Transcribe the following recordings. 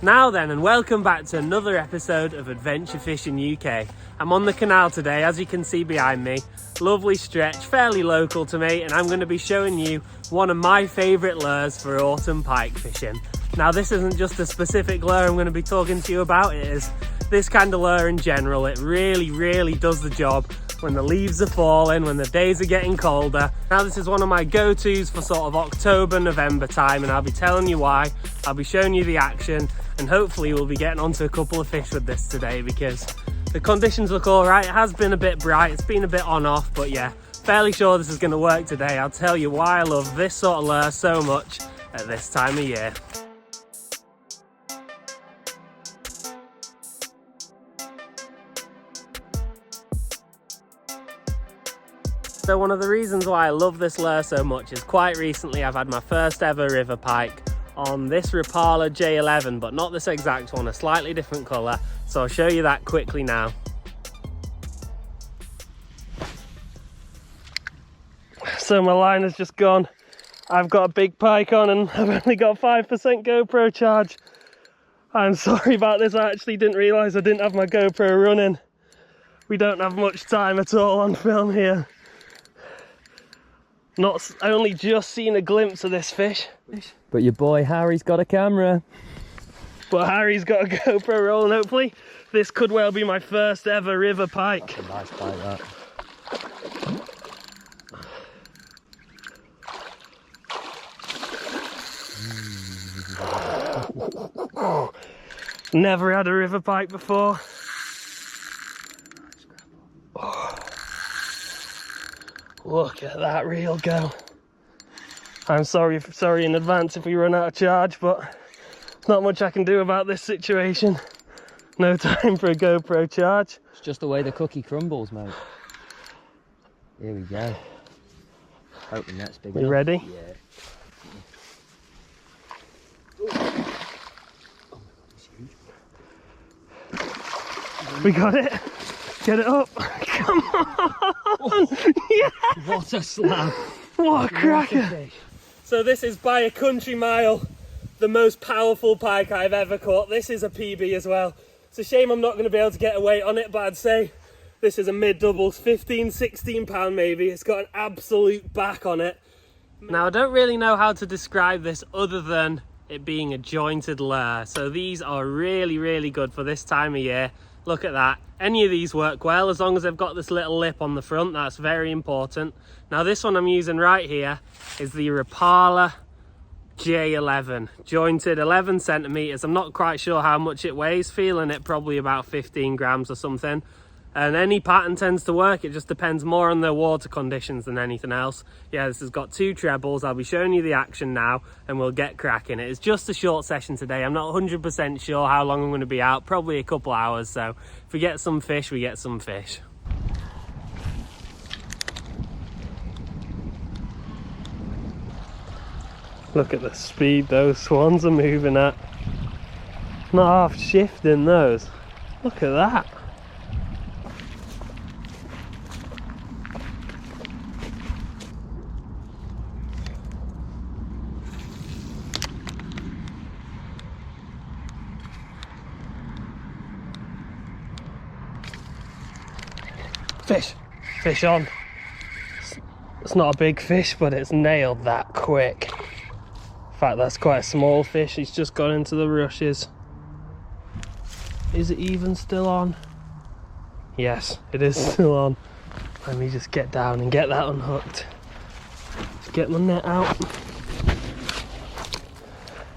Now then, and welcome back to another episode of Adventure Fishing UK. I'm on the canal today, as you can see behind me. Lovely stretch, fairly local to me, and I'm going to be showing you one of my favourite lures for autumn pike fishing. Now this isn't just a specific lure I'm going to be talking to you about, it is this kind of lure in general. It really does the job when the leaves are falling, when the days are getting colder. Now this is one of my go-tos for sort of October, November time, and I'll be telling you why. I'll be showing you the action, and hopefully we'll be getting onto a couple of fish with this today because the conditions look all right. It has been a bit bright, it's been a bit on off, but yeah, fairly sure this is going to work today. I'll tell you why I love this sort of lure so much at this time of year. So one of the reasons why I love this lure so much is quite recently I've had my first ever river pike on this Rapala J11, but not this exact one, a slightly different colour. So I'll show you that quickly now. So my line has just gone. I've got a big pike on and I've only got 5% GoPro charge. I'm sorry about this, I actually didn't realise I didn't have my GoPro running. We don't have much time at all on film here. I only just seen a glimpse of this fish. But your boy Harry's got a camera. But Harry's got a GoPro roll, and hopefully this could well be my first ever river pike. That's a nice pike, that. Never had a river pike before. Look at that reel go. I'm sorry in advance if we run out of charge, but there's not much I can do about this situation. No time for a GoPro charge. It's just the way the cookie crumbles, mate. Here we go. Hope the net's big enough. You ready? Yeah. We got it. Get it up. Come on. Yes. What a slab. What a cracker. So this is by a country mile the most powerful pike I've ever caught. This is a PB as well. It's a shame I'm not going to be able to get a weight on it, but I'd say this is a mid-doubles, 15, 16 pound maybe. It's got an absolute back on it. Now I don't really know how to describe this other than it being a jointed lure. So these are really good for this time of year. Look at that. Any of these work well as long as they've got this little lip on the front. That's very important. Now this one I'm using right here is the Rapala J11, jointed 11 centimeters. I'm not quite sure how much it weighs, feeling it probably about 15 grams or something. And any pattern tends to work, it just depends more on the water conditions than anything else. Yeah, this has got 2 trebles. I'll be showing you the action now and we'll get cracking. It is just a short session today. I'm not 100% sure how long I'm going to be out, probably a couple hours. So if we get some fish, we get some fish. Look at the speed those swans are moving at. Not half shifting those. Look at that. Fish on. It's not a big fish, but it's nailed that quick. In fact, that's quite a small fish. He's just gone into the rushes. Is it even still on? Yes, it is still on. Let me just get down and get that unhooked. Just get my net out.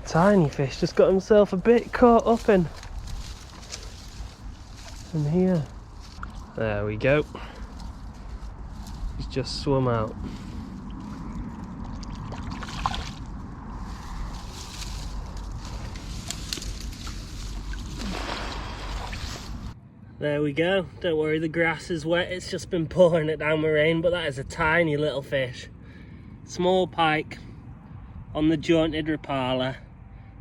Tiny fish, just got himself a bit caught up in here. There we go. He's just swum out. There we go. Don't worry, the grass is wet. It's just been pouring it down with rain, but that is a tiny little fish. Small pike on the jointed Rapala.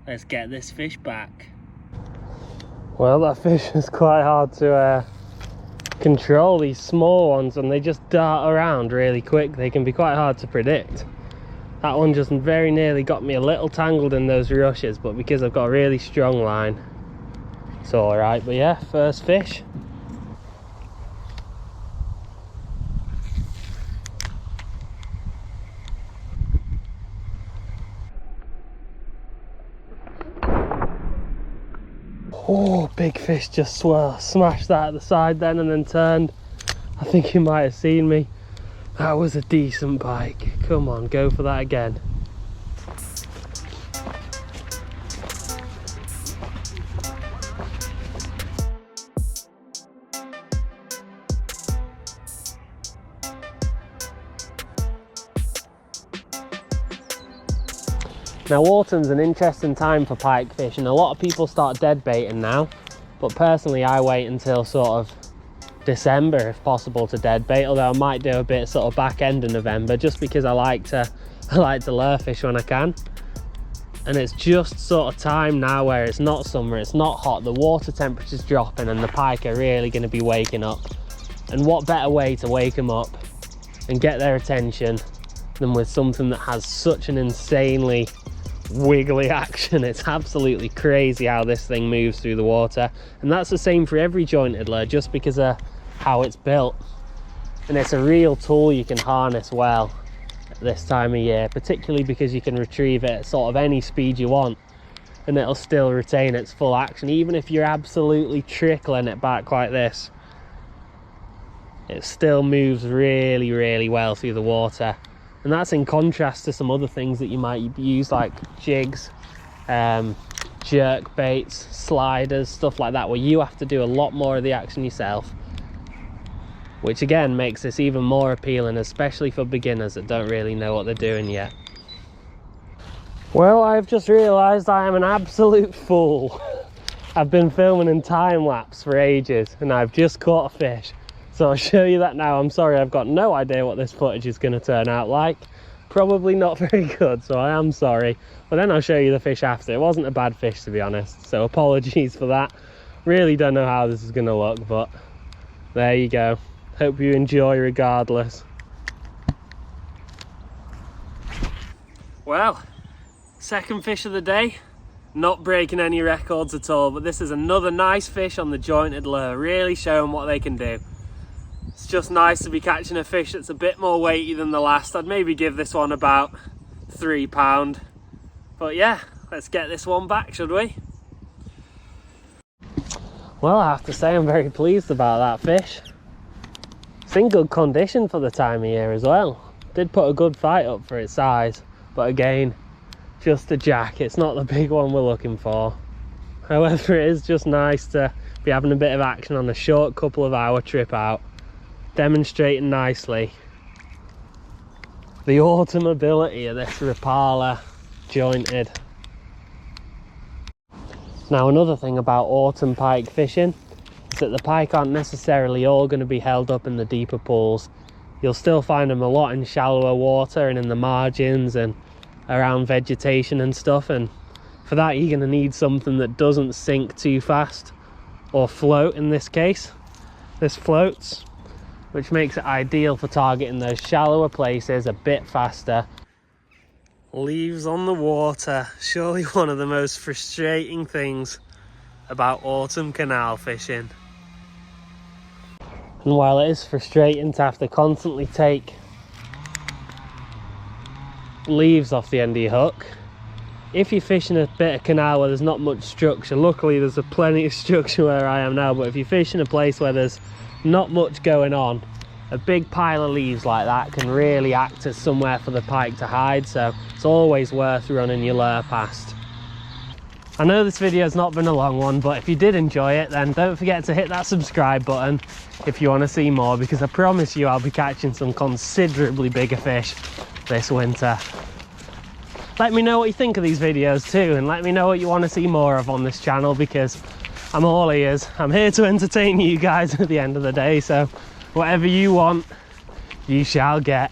Let's get this fish back. Well, that fish is quite hard to control, these small ones, and they just dart around really quick. They can be quite hard to predict. That one just very nearly got me a little tangled in those rushes, but because I've got a really strong line, it's all right. But yeah, first fish. Oh, big fish just smashed that at the side then and then turned. I think he might have seen me. That was a decent pike. Come on, go for that again. Now autumn's an interesting time for pike fishing. A lot of people start dead baiting now, but personally I wait until sort of December if possible to dead bait, although I might do a bit sort of back end of November just because I like to lure fish when I can. And it's just sort of time now where it's not summer, it's not hot, the water temperature's dropping and the pike are really going to be waking up. And what better way to wake them up and get their attention than with something that has such an insanely wiggly action. It's absolutely crazy how this thing moves through the water, and that's the same for every jointed lure just because of how it's built. And it's a real tool you can harness well at this time of year, particularly because you can retrieve it at sort of any speed you want and it'll still retain its full action. Even if you're absolutely trickling it back like this, it still moves really well through the water. And that's in contrast to some other things that you might use like jigs, jerk baits, sliders, stuff like that, where you have to do a lot more of the action yourself, which again makes this even more appealing, especially for beginners that don't really know what they're doing yet. Well, I've just realised I am an absolute fool. I've been filming in time lapse for ages and I've just caught a fish. So I'll show you that now. I'm sorry, I've got no idea what this footage is going to turn out like. Probably not very good, so I am sorry. But then I'll show you the fish after. It wasn't a bad fish, to be honest, so apologies for that. Really don't know how this is going to look, but there you go. Hope you enjoy regardless. Well, second fish of the day. Not breaking any records at all, but this is another nice fish on the jointed lure, really showing what they can do. It's just nice to be catching a fish that's a bit more weighty than the last. I'd maybe give this one about £3. But yeah, let's get this one back, should we? Well, I have to say I'm very pleased about that fish. It's in good condition for the time of year as well. Did put a good fight up for its size, but again, just a jack. It's not the big one we're looking for. However, it is just nice to be having a bit of action on a short couple of hour trip out, demonstrating nicely the autumn ability of this Rapala jointed. Now, another thing about autumn pike fishing is that the pike aren't necessarily all going to be held up in the deeper pools. You'll still find them a lot in shallower water and in the margins and around vegetation and stuff, and for that you're going to need something that doesn't sink too fast, or float in this case. This floats, which makes it ideal for targeting those shallower places a bit faster. Leaves on the water, surely one of the most frustrating things about autumn canal fishing. And while it is frustrating to have to constantly take leaves off the end of your hook, if you're fishing a bit of canal where there's not much structure, luckily there's a plenty of structure where I am now, but if you're fishing a place where there's not much going on, a big pile of leaves like that can really act as somewhere for the pike to hide, so it's always worth running your lure past. I know this video's not been a long one, but if you did enjoy it, then don't forget to hit that subscribe button if you want to see more, because I promise you I'll be catching some considerably bigger fish this winter. Let me know what you think of these videos too, and let me know what you want to see more of on this channel, because I'm all ears. I'm here to entertain you guys at the end of the day, so whatever you want, you shall get.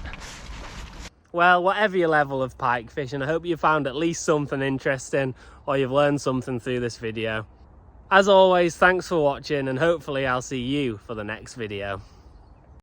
Well, whatever your level of pike fishing, I hope you found at least something interesting, or you've learned something through this video. As always, thanks for watching, and hopefully I'll see you for the next video.